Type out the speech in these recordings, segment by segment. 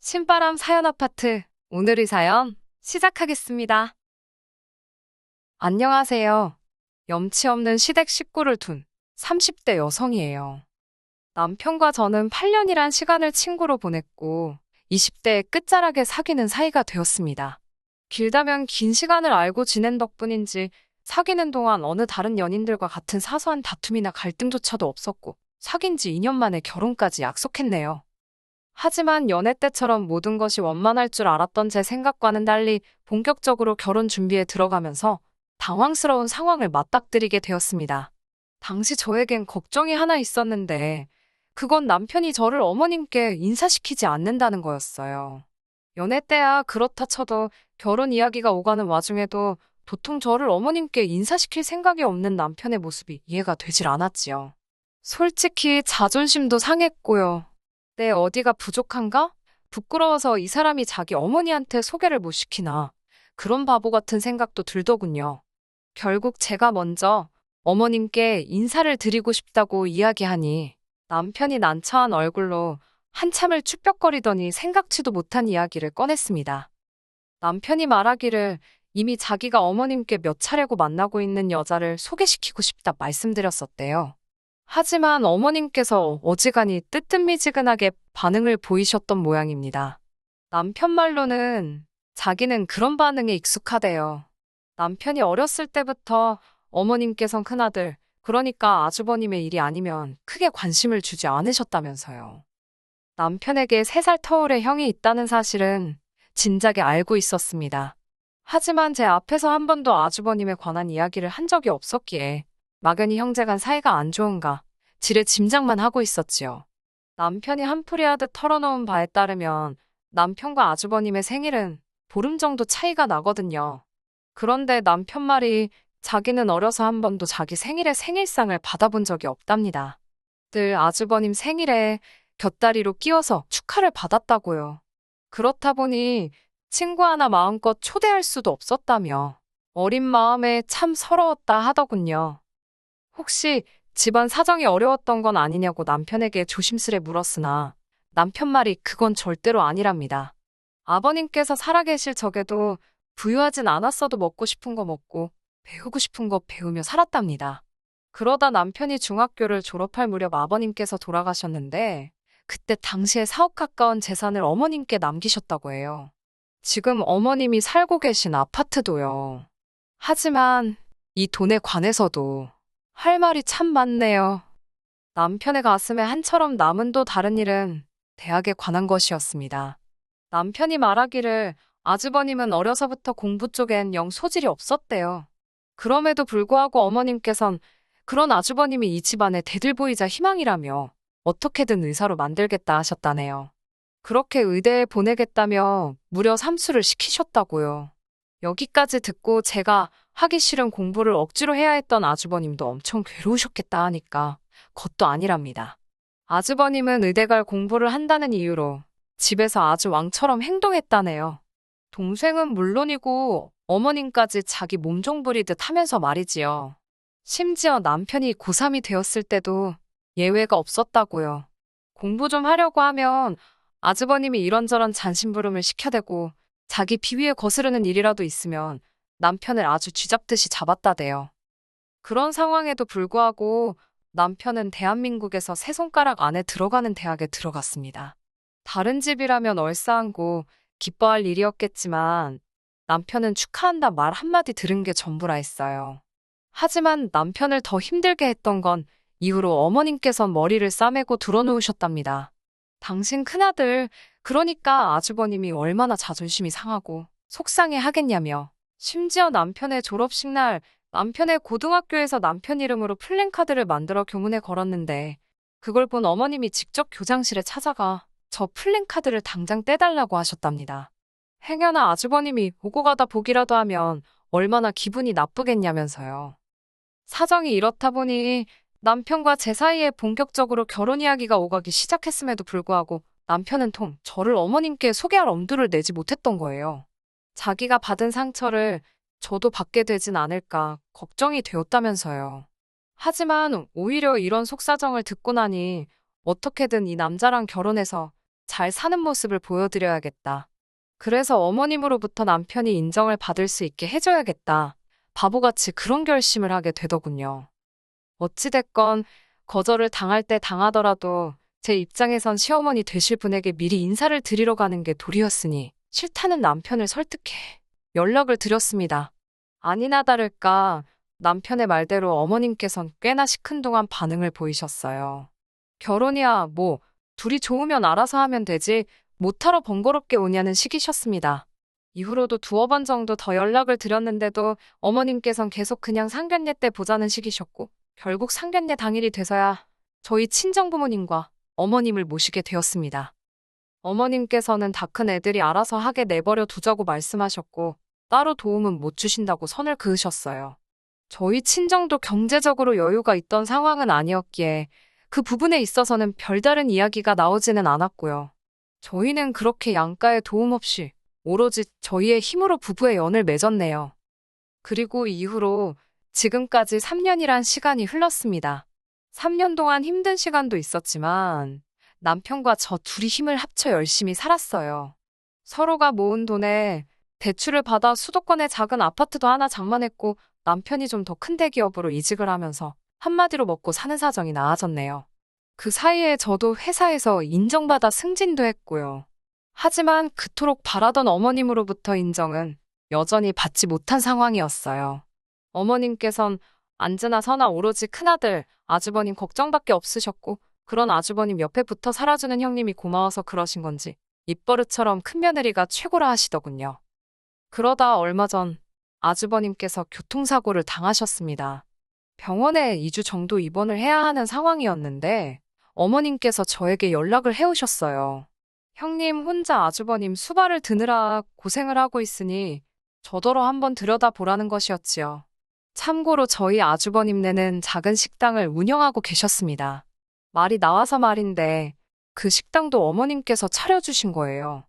신바람 사연 아파트. 오늘의 사연 시작하겠습니다. 안녕하세요. 염치 없는 시댁 식구를 둔 30대 여성이에요. 남편과 저는 8년이란 시간을 친구로 보냈고 20대의 끝자락에 사귀는 사이가 되었습니다. 길다면 긴 시간을 알고 지낸 덕분인지 사귀는 동안 어느 다른 연인들과 같은 사소한 다툼이나 갈등조차도 없었고 사귄 지 2년 만에 결혼까지 약속했네요. 하지만 연애 때처럼 모든 것이 원만할 줄 알았던 제 생각과는 달리 본격적으로 결혼 준비에 들어가면서 당황스러운 상황을 맞닥뜨리게 되었습니다. 당시 저에겐 걱정이 하나 있었는데 그건 남편이 저를 어머님께 인사시키지 않는다는 거였어요. 연애 때야 그렇다 쳐도 결혼 이야기가 오가는 와중에도 도통 저를 어머님께 인사시킬 생각이 없는 남편의 모습이 이해가 되질 않았지요. 솔직히 자존심도 상했고요. 내 어디가 부족한가? 부끄러워서 이 사람이 자기 어머니한테 소개를 못 시키나. 그런 바보 같은 생각도 들더군요. 결국 제가 먼저 어머님께 인사를 드리고 싶다고 이야기하니 남편이 난처한 얼굴로 한참을 축벽거리더니 생각지도 못한 이야기를 꺼냈습니다. 남편이 말하기를 이미 자기가 어머님께 몇 차례고 만나고 있는 여자를 소개시키고 싶다 말씀드렸었대요. 하지만 어머님께서 어지간히 뜨뜻미지근하게 반응을 보이셨던 모양입니다. 남편 말로는 자기는 그런 반응에 익숙하대요. 남편이 어렸을 때부터 어머님께선 큰아들, 그러니까 아주버님의 일이 아니면 크게 관심을 주지 않으셨다면서요. 남편에게 3살 터울의 형이 있다는 사실은 진작에 알고 있었습니다. 하지만 제 앞에서 한 번도 아주버님에 관한 이야기를 한 적이 없었기에 막연히 형제간 사이가 안 좋은가 지레 짐작만 하고 있었지요. 남편이 한풀이 하듯 털어놓은 바에 따르면 남편과 아주버님의 생일은 보름 정도 차이가 나거든요. 그런데 남편 말이 자기는 어려서 한 번도 자기 생일에 생일상을 받아본 적이 없답니다. 늘 아주버님 생일에 곁다리로 끼워서 축하를 받았다고요. 그렇다 보니 친구 하나 마음껏 초대할 수도 없었다며 어린 마음에 참 서러웠다 하더군요. 혹시 집안 사정이 어려웠던 건 아니냐고 남편에게 조심스레 물었으나 남편 말이 그건 절대로 아니랍니다. 아버님께서 살아계실 적에도 부유하진 않았어도 먹고 싶은 거 먹고 배우고 싶은 거 배우며 살았답니다. 그러다 남편이 중학교를 졸업할 무렵 아버님께서 돌아가셨는데 그때 당시에 4억 가까운 재산을 어머님께 남기셨다고 해요. 지금 어머님이 살고 계신 아파트도요. 하지만 이 돈에 관해서도 할 말이 참 많네요. 남편의 가슴에 한처럼 남은 또 다른 일은 대학에 관한 것이었습니다. 남편이 말하기를 아주버님은 어려서부터 공부 쪽엔 영 소질이 없었대요. 그럼에도 불구하고 어머님께선 그런 아주버님이 이 집안의 대들보이자 희망이라며 어떻게든 의사로 만들겠다 하셨다네요. 그렇게 의대에 보내겠다며 무려 삼수를 시키셨다고요. 여기까지 듣고 제가 하기 싫은 공부를 억지로 해야 했던 아주버님도 엄청 괴로우셨겠다 하니까 그것도 아니랍니다. 아주버님은 의대 갈 공부를 한다는 이유로 집에서 아주 왕처럼 행동했다네요. 동생은 물론이고 어머님까지 자기 몸종 부리듯 하면서 말이지요. 심지어 남편이 고3이 되었을 때도 예외가 없었다고요. 공부 좀 하려고 하면 아주버님이 이런저런 잔심부름을 시켜대고 자기 비위에 거스르는 일이라도 있으면 남편을 아주 쥐잡듯이 잡았다대요. 그런 상황에도 불구하고 남편은 대한민국에서 세 손가락 안에 들어가는 대학에 들어갔습니다. 다른 집이라면 얼싸안고 기뻐할 일이었겠지만 남편은 축하한다 말 한마디 들은 게 전부라 했어요. 하지만 남편을 더 힘들게 했던 건 이후로 어머님께선 머리를 싸매고 드러누우셨답니다. 당신 큰아들, 그러니까 아주버님이 얼마나 자존심이 상하고 속상해 하겠냐며. 심지어 남편의 졸업식 날 남편의 고등학교에서 남편 이름으로 플랜카드를 만들어 교문에 걸었는데 그걸 본 어머님이 직접 교장실에 찾아가 저 플랜카드를 당장 떼달라고 하셨답니다. 행여나 아주버님이 오고 가다 보기라도 하면 얼마나 기분이 나쁘겠냐면서요. 사정이 이렇다 보니 남편과 제 사이에 본격적으로 결혼 이야기가 오가기 시작했음에도 불구하고 남편은 통 저를 어머님께 소개할 엄두를 내지 못했던 거예요. 자기가 받은 상처를 저도 받게 되진 않을까 걱정이 되었다면서요. 하지만 오히려 이런 속사정을 듣고 나니 어떻게든 이 남자랑 결혼해서 잘 사는 모습을 보여드려야겠다. 그래서 어머님으로부터 남편이 인정을 받을 수 있게 해줘야겠다. 바보같이 그런 결심을 하게 되더군요. 어찌됐건 거절을 당할 때 당하더라도 제 입장에선 시어머니 되실 분에게 미리 인사를 드리러 가는 게 도리였으니 싫다는 남편을 설득해 연락을 드렸습니다. 아니나 다를까 남편의 말대로 어머님께선 꽤나 시큰둥한 반응을 보이셨어요. 결혼이야 뭐 둘이 좋으면 알아서 하면 되지 못하러 번거롭게 오냐는 식이셨습니다. 이후로도 두어 번 정도 더 연락을 드렸는데도 어머님께선 계속 그냥 상견례 때 보자는 식이셨고 결국 상견례 당일이 돼서야 저희 친정부모님과 어머님을 모시게 되었습니다. 어머님께서는 다 큰 애들이 알아서 하게 내버려 두자고 말씀하셨고 따로 도움은 못 주신다고 선을 그으셨어요. 저희 친정도 경제적으로 여유가 있던 상황은 아니었기에 그 부분에 있어서는 별다른 이야기가 나오지는 않았고요. 저희는 그렇게 양가의 도움 없이 오로지 저희의 힘으로 부부의 연을 맺었네요. 그리고 이후로 지금까지 3년이란 시간이 흘렀습니다. 3년 동안 힘든 시간도 있었지만 남편과 저 둘이 힘을 합쳐 열심히 살았어요. 서로가 모은 돈에 대출을 받아 수도권의 작은 아파트도 하나 장만했고 남편이 좀 더 큰 대기업으로 이직을 하면서 한마디로 먹고 사는 사정이 나아졌네요. 그 사이에 저도 회사에서 인정받아 승진도 했고요. 하지만 그토록 바라던 어머님으로부터 인정은 여전히 받지 못한 상황이었어요. 어머님께선 앉으나 서나 오로지 큰아들, 아주버님 걱정밖에 없으셨고 그런 아주버님 옆에 붙어 살아주는 형님이 고마워서 그러신 건지 입버릇처럼 큰며느리가 최고라 하시더군요. 그러다 얼마 전 아주버님께서 교통사고를 당하셨습니다. 병원에 2주 정도 입원을 해야 하는 상황이었는데 어머님께서 저에게 연락을 해오셨어요. 형님 혼자 아주버님 수발을 드느라 고생을 하고 있으니 저더러 한번 들여다보라는 것이었지요. 참고로 저희 아주버님네는 작은 식당을 운영하고 계셨습니다. 말이 나와서 말인데 그 식당도 어머님께서 차려주신 거예요.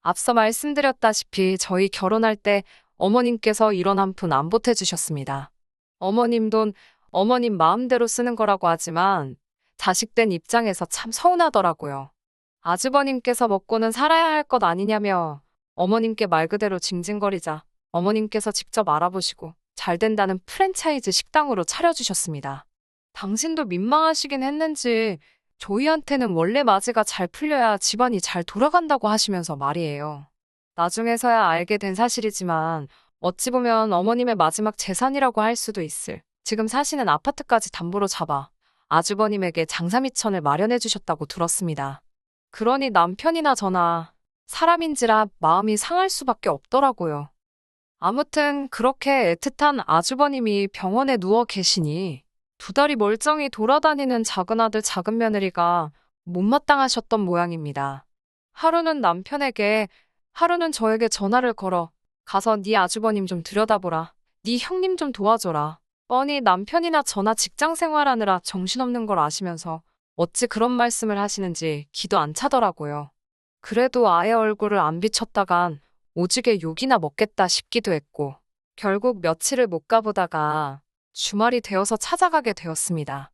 앞서 말씀드렸다시피 저희 결혼할 때 어머님께서 1원 한 푼 안 보태주셨습니다. 어머님 돈, 어머님 마음대로 쓰는 거라고 하지만 자식된 입장에서 참 서운하더라고요. 아주버님께서 먹고는 살아야 할 것 아니냐며 어머님께 말 그대로 징징거리자 어머님께서 직접 알아보시고 잘 된다는 프랜차이즈 식당으로 차려주셨습니다. 당신도 민망하시긴 했는지 저희한테는 원래 맞이가 잘 풀려야 집안이 잘 돌아간다고 하시면서 말이에요. 나중에서야 알게 된 사실이지만 어찌 보면 어머님의 마지막 재산이라고 할 수도 있을 지금 사시는 아파트까지 담보로 잡아 아주버님에게 장사미천을 마련해 주셨다고 들었습니다. 그러니 남편이나 저나 사람인지라 마음이 상할 수밖에 없더라고요. 아무튼 그렇게 애틋한 아주버님이 병원에 누워 계시니 두 달이 멀쩡히 돌아다니는 작은아들 작은며느리가 못마땅하셨던 모양입니다. 하루는 남편에게 하루는 저에게 전화를 걸어 가서 네 아주버님 좀 들여다보라. 네 형님 좀 도와줘라. 뻔히 남편이나 저나 직장 생활하느라 정신없는 걸 아시면서 어찌 그런 말씀을 하시는지 기도 안 차더라고요. 그래도 아예 얼굴을 안 비쳤다간 오지게 욕이나 먹겠다 싶기도 했고 결국 며칠을 못 가보다가 주말이 되어서 찾아가게 되었습니다.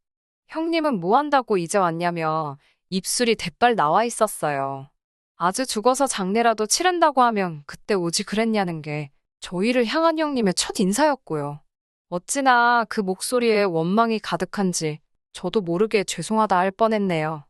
형님은 뭐 한다고 이제 왔냐며 입술이 대빨 나와 있었어요. 아주 죽어서 장례라도 치른다고 하면 그때 오지 그랬냐는 게 저희를 향한 형님의 첫 인사였고요. 어찌나 그 목소리에 원망이 가득한지 저도 모르게 죄송하다 할 뻔했네요.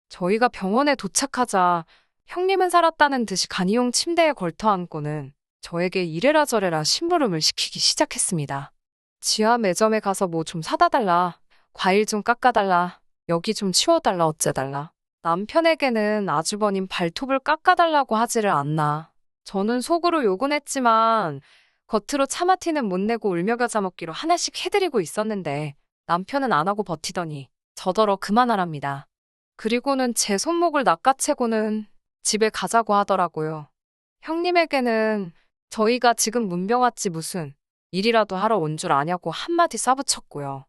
저희가 병원에 도착하자 형님은 살았다는 듯이 간이용 침대에 걸터앉고는 저에게 이래라 저래라 심부름을 시키기 시작했습니다. 지하 매점에 가서 뭐 좀 사다 달라. 과일 좀 깎아달라. 여기 좀 치워달라 어째달라. 남편에게는 아주버님 발톱을 깎아달라고 하지를 않나. 저는 속으로 욕은 했지만 겉으로 차마 티는 못 내고 울며 겨자 먹기로 하나씩 해드리고 있었는데 남편은 안 하고 버티더니 저더러 그만하랍니다. 그리고는 제 손목을 낚아채고는 집에 가자고 하더라고요. 형님에게는 저희가 지금 문병 왔지 무슨 일이라도 하러 온 줄 아냐고 한마디 싸붙였고요.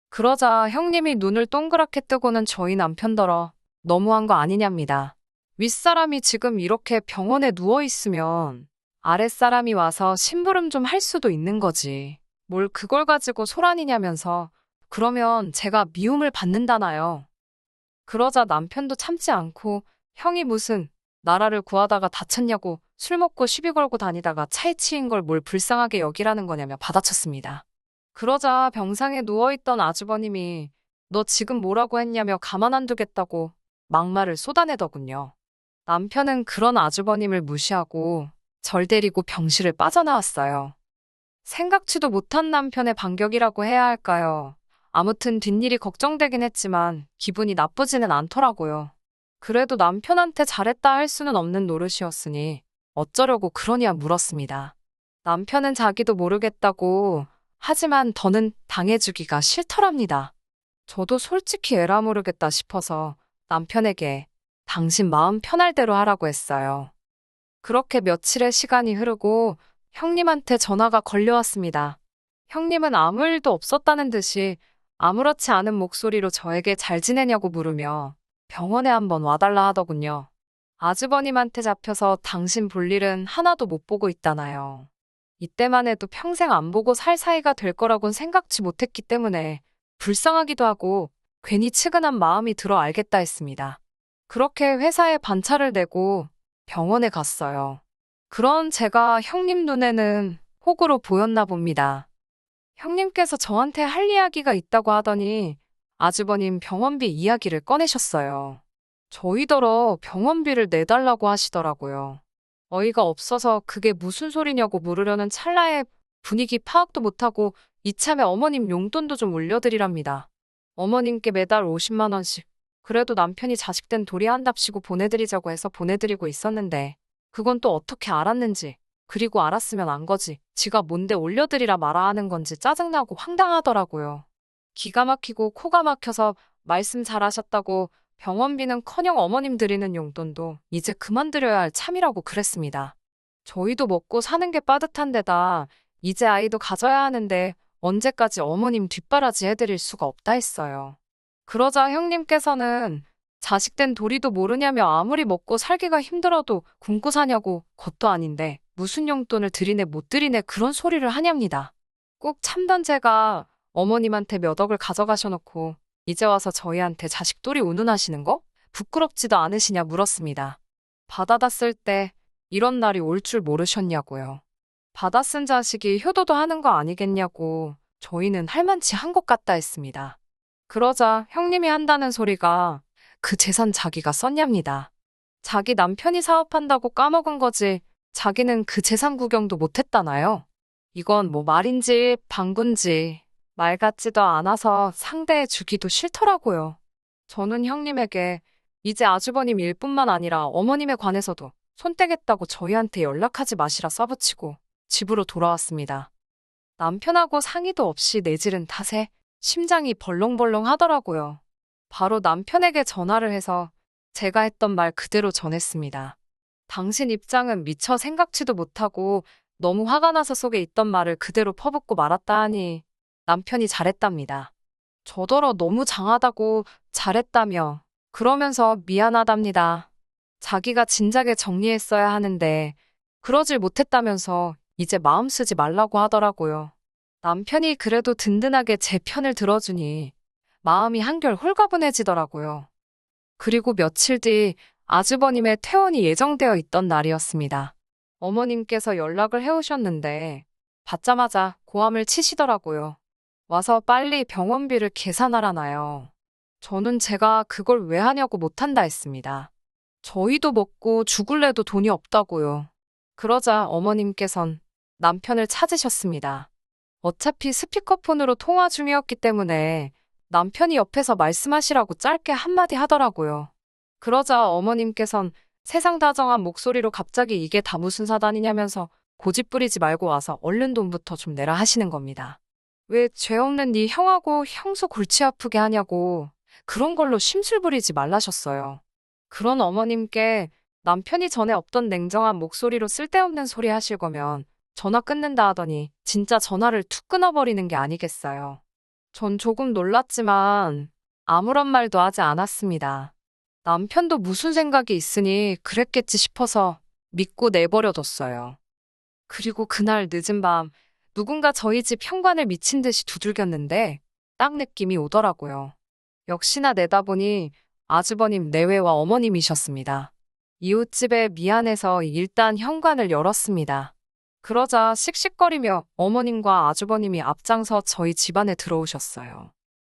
그러자 형님이 눈을 동그랗게 뜨고는 저희 남편더러 너무한 거 아니냐입니다. 윗사람이 지금 이렇게 병원에 누워있으면 아랫사람이 와서 심부름 좀 할 수도 있는 거지. 뭘 그걸 가지고 소란이냐면서 그러면 제가 미움을 받는다나요. 그러자 남편도 참지 않고 형이 무슨 나라를 구하다가 다쳤냐고 술 먹고 시비 걸고 다니다가 차에 치인 걸 뭘 불쌍하게 여기라는 거냐며 받아쳤습니다. 그러자 병상에 누워있던 아주버님이 너 지금 뭐라고 했냐며 가만 안 두겠다고 막말을 쏟아내더군요. 남편은 그런 아주버님을 무시하고 절 데리고 병실을 빠져나왔어요. 생각지도 못한 남편의 반격이라고 해야 할까요? 아무튼 뒷일이 걱정되긴 했지만 기분이 나쁘지는 않더라고요. 그래도 남편한테 잘했다 할 수는 없는 노릇이었으니 어쩌려고 그러냐 물었습니다. 남편은 자기도 모르겠다고 하지만 더는 당해주기가 싫더랍니다. 저도 솔직히 에라 모르겠다 싶어서 남편에게 당신 마음 편할 대로 하라고 했어요. 그렇게 며칠의 시간이 흐르고 형님한테 전화가 걸려왔습니다. 형님은 아무 일도 없었다는 듯이 아무렇지 않은 목소리로 저에게 잘 지내냐고 물으며 병원에 한번 와달라 하더군요. 아주버님한테 잡혀서 당신 볼 일은 하나도 못 보고 있다나요. 이때만 해도 평생 안 보고 살 사이가 될 거라곤 생각지 못했기 때문에 불쌍하기도 하고 괜히 측은한 마음이 들어 알겠다 했습니다. 그렇게 회사에 반차를 내고 병원에 갔어요. 그런 제가 형님 눈에는 호구로 보였나 봅니다. 형님께서 저한테 할 이야기가 있다고 하더니 아주버님 병원비 이야기를 꺼내셨어요. 저희더러 병원비를 내달라고 하시더라고요. 어이가 없어서 그게 무슨 소리냐고 물으려는 찰나에 분위기 파악도 못하고 이참에 어머님 용돈도 좀 올려드리랍니다. 어머님께 매달 50만 원씩. 그래도 남편이 자식 된 도리한답시고 보내드리자고 해서 보내드리고 있었는데 그건 또 어떻게 알았는지, 그리고 알았으면 안 거지 지가 뭔데 올려드리라 마라 하는 건지 짜증나고 황당하더라고요. 기가 막히고 코가 막혀서 말씀 잘하셨다고 병원비는커녕 어머님 드리는 용돈도 이제 그만 드려야 할 참이라고 그랬습니다. 저희도 먹고 사는 게 빠듯한 데다 이제 아이도 가져야 하는데 언제까지 어머님 뒷바라지 해드릴 수가 없다 했어요. 그러자 형님께서는 자식된 도리도 모르냐며 아무리 먹고 살기가 힘들어도 굶고 사냐고 것도 아닌데 무슨 용돈을 드리네 못 드리네 그런 소리를 하냐입니다. 꼭 참던 제가 어머님한테 몇 억을 가져가셔놓고 이제 와서 저희한테 자식돌이 운운하시는 거? 부끄럽지도 않으시냐 물었습니다. 받아다 쓸 때 이런 날이 올 줄 모르셨냐고요. 받아 쓴 자식이 효도도 하는 거 아니겠냐고 저희는 할만치 한 것 같다 했습니다. 그러자 형님이 한다는 소리가 그 재산 자기가 썼냐입니다. 자기 남편이 사업한다고 까먹은 거지 자기는 그 재산 구경도 못했다나요? 이건 뭐 말인지 방군지 말 같지도 않아서 상대해 주기도 싫더라고요. 저는 형님에게 이제 아주버님 일뿐만 아니라 어머님에 관해서도 손 떼겠다고 저희한테 연락하지 마시라 써붙이고 집으로 돌아왔습니다. 남편하고 상의도 없이 내지른 탓에 심장이 벌렁벌렁 하더라고요. 바로 남편에게 전화를 해서 제가 했던 말 그대로 전했습니다. 당신 입장은 미처 생각지도 못하고 너무 화가 나서 속에 있던 말을 그대로 퍼붓고 말았다 하니 남편이 잘했답니다. 저더러 너무 장하다고 잘했다며 그러면서 미안하답니다. 자기가 진작에 정리했어야 하는데 그러질 못했다면서 이제 마음 쓰지 말라고 하더라고요. 남편이 그래도 든든하게 제 편을 들어주니 마음이 한결 홀가분해지더라고요. 그리고 며칠 뒤 아주버님의 퇴원이 예정되어 있던 날이었습니다. 어머님께서 연락을 해오셨는데 받자마자 고함을 치시더라고요. 와서 빨리 병원비를 계산하라나요. 저는 제가 그걸 왜 하냐고 못한다 했습니다. 저희도 먹고 죽을래도 돈이 없다고요. 그러자 어머님께선 남편을 찾으셨습니다. 어차피 스피커폰으로 통화 중이었기 때문에 남편이 옆에서 말씀하시라고 짧게 한마디 하더라고요. 그러자 어머님께선 세상 다정한 목소리로 갑자기 이게 다 무슨 사단이냐면서 고집 부리지 말고 와서 얼른 돈부터 좀 내라 하시는 겁니다. 왜 죄 없는 네 형하고 형수 골치 아프게 하냐고 그런 걸로 심술 부리지 말라셨어요. 그런 어머님께 남편이 전에 없던 냉정한 목소리로 쓸데없는 소리 하실 거면 전화 끊는다 하더니 진짜 전화를 툭 끊어버리는 게 아니겠어요. 전 조금 놀랐지만 아무런 말도 하지 않았습니다. 남편도 무슨 생각이 있으니 그랬겠지 싶어서 믿고 내버려뒀어요. 그리고 그날 늦은 밤 누군가 저희 집 현관을 미친 듯이 두들겼는데 딱 느낌이 오더라고요. 역시나 내다보니 아주버님 내외와 어머님이셨습니다. 이웃집에 미안해서 일단 현관을 열었습니다. 그러자 씩씩거리며 어머님과 아주버님이 앞장서 저희 집안에 들어오셨어요.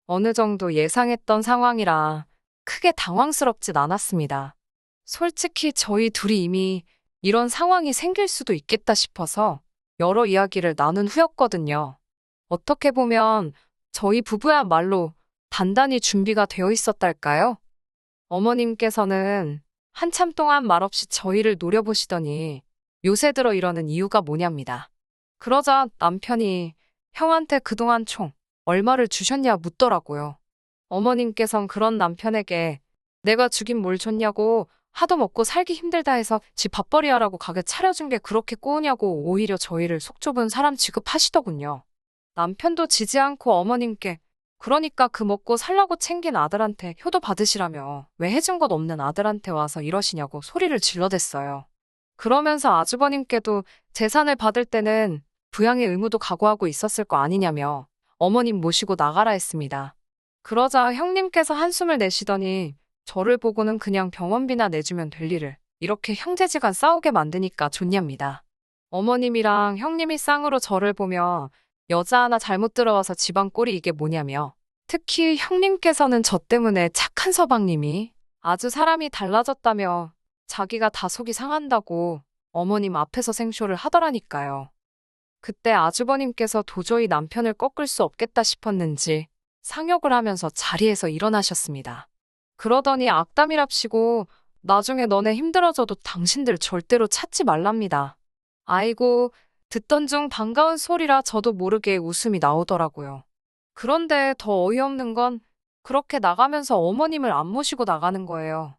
어느 정도 예상했던 상황이라 크게 당황스럽진 않았습니다. 솔직히 저희 둘이 이미 이런 상황이 생길 수도 있겠다 싶어서 여러 이야기를 나눈 후였거든요. 어떻게 보면 저희 부부야말로 단단히 준비가 되어 있었달까요? 어머님께서는 한참 동안 말없이 저희를 노려보시더니 요새 들어 이러는 이유가 뭐냐입니다. 그러자 남편이 형한테 그동안 총 얼마를 주셨냐 묻더라고요. 어머님께선 그런 남편에게 내가 주긴 뭘 줬냐고 하도 먹고 살기 힘들다 해서 집 밥벌이하라고 가게 차려준 게 그렇게 꼬우냐고 오히려 저희를 속 좁은 사람 취급하시더군요. 남편도 지지 않고 어머님께 그러니까 그 먹고 살라고 챙긴 아들한테 효도 받으시라며 왜 해준 것 없는 아들한테 와서 이러시냐고 소리를 질러댔어요. 그러면서 아주버님께도 재산을 받을 때는 부양의 의무도 각오하고 있었을 거 아니냐며 어머님 모시고 나가라 했습니다. 그러자 형님께서 한숨을 내쉬더니 저를 보고는 그냥 병원비나 내주면 될 일을 이렇게 형제지간 싸우게 만드니까 좋냐입니다. 어머님이랑 형님이 쌍으로 저를 보며 여자 하나 잘못 들어와서 집안 꼴이 이게 뭐냐며 특히 형님께서는 저 때문에 착한 서방님이 아주 사람이 달라졌다며 자기가 다 속이 상한다고 어머님 앞에서 생쇼를 하더라니까요. 그때 아주버님께서 도저히 남편을 꺾을 수 없겠다 싶었는지 상욕을 하면서 자리에서 일어나셨습니다. 그러더니 악담이랍시고 나중에 너네 힘들어져도 당신들 절대로 찾지 말랍니다. 아이고, 듣던 중 반가운 소리라 저도 모르게 웃음이 나오더라고요. 그런데 더 어이없는 건 그렇게 나가면서 어머님을 안 모시고 나가는 거예요.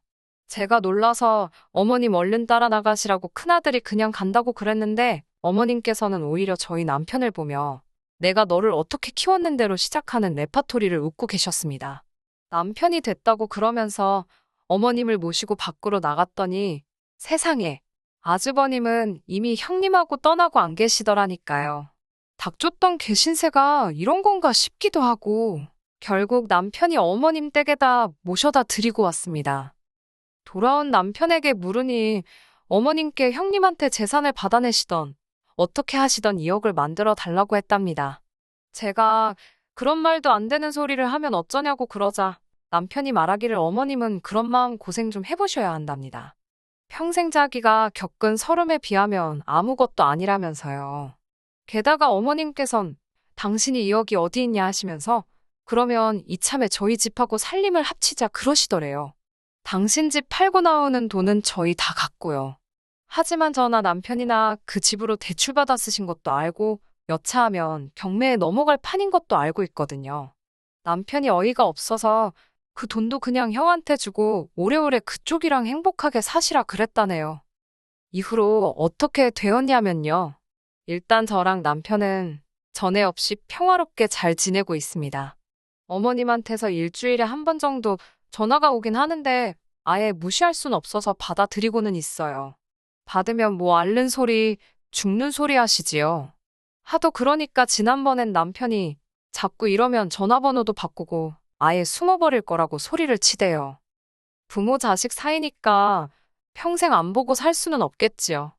제가 놀라서 어머님 얼른 따라 나가시라고 큰아들이 그냥 간다고 그랬는데 어머님께서는 오히려 저희 남편을 보며 내가 너를 어떻게 키웠는데로 시작하는 레파토리를 웃고 계셨습니다. 남편이 됐다고 그러면서 어머님을 모시고 밖으로 나갔더니 세상에 아주버님은 이미 형님하고 떠나고 안 계시더라니까요. 닥쳤던 개신세가 이런 건가 싶기도 하고 결국 남편이 어머님 댁에다 모셔다 드리고 왔습니다. 돌아온 남편에게 물으니 어머님께 형님한테 재산을 받아내시던 어떻게 하시던 2억을 만들어 달라고 했답니다. 제가 그런 말도 안 되는 소리를 하면 어쩌냐고 그러자 남편이 말하기를 어머님은 그런 마음 고생 좀 해보셔야 한답니다. 평생 자기가 겪은 서름에 비하면 아무것도 아니라면서요. 게다가 어머님께선 당신이 2억이 어디 있냐 하시면서 그러면 이참에 저희 집하고 살림을 합치자 그러시더래요. 당신 집 팔고 나오는 돈은 저희 다 갖고요. 하지만 저나 남편이나 그 집으로 대출받아 쓰신 것도 알고 여차하면 경매에 넘어갈 판인 것도 알고 있거든요. 남편이 어이가 없어서 그 돈도 그냥 형한테 주고 오래오래 그쪽이랑 행복하게 사시라 그랬다네요. 이후로 어떻게 되었냐면요. 일단 저랑 남편은 전에 없이 평화롭게 잘 지내고 있습니다. 어머님한테서 일주일에 한 번 정도 전화가 오긴 하는데 아예 무시할 순 없어서 받아드리고는 있어요. 받으면 뭐 앓는 소리, 죽는 소리 하시지요. 하도 그러니까 지난번엔 남편이 자꾸 이러면 전화번호도 바꾸고 아예 숨어버릴 거라고 소리를 치대요. 부모 자식 사이니까 평생 안 보고 살 수는 없겠지요.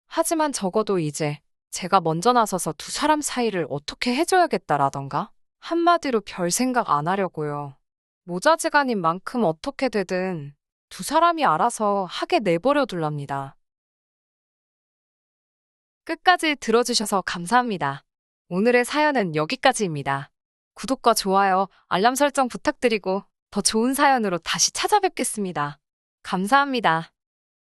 하지만 적어도 이제 제가 먼저 나서서 두 사람 사이를 어떻게 해줘야겠다라던가 한마디로 별 생각 안 하려고요. 모자지간인 만큼 어떻게 되든 두 사람이 알아서 하게 내버려 둘랍니다. 끝까지 들어주셔서 감사합니다. 오늘의 사연은 여기까지입니다. 구독과 좋아요, 알람 설정 부탁드리고 더 좋은 사연으로 다시 찾아뵙겠습니다. 감사합니다.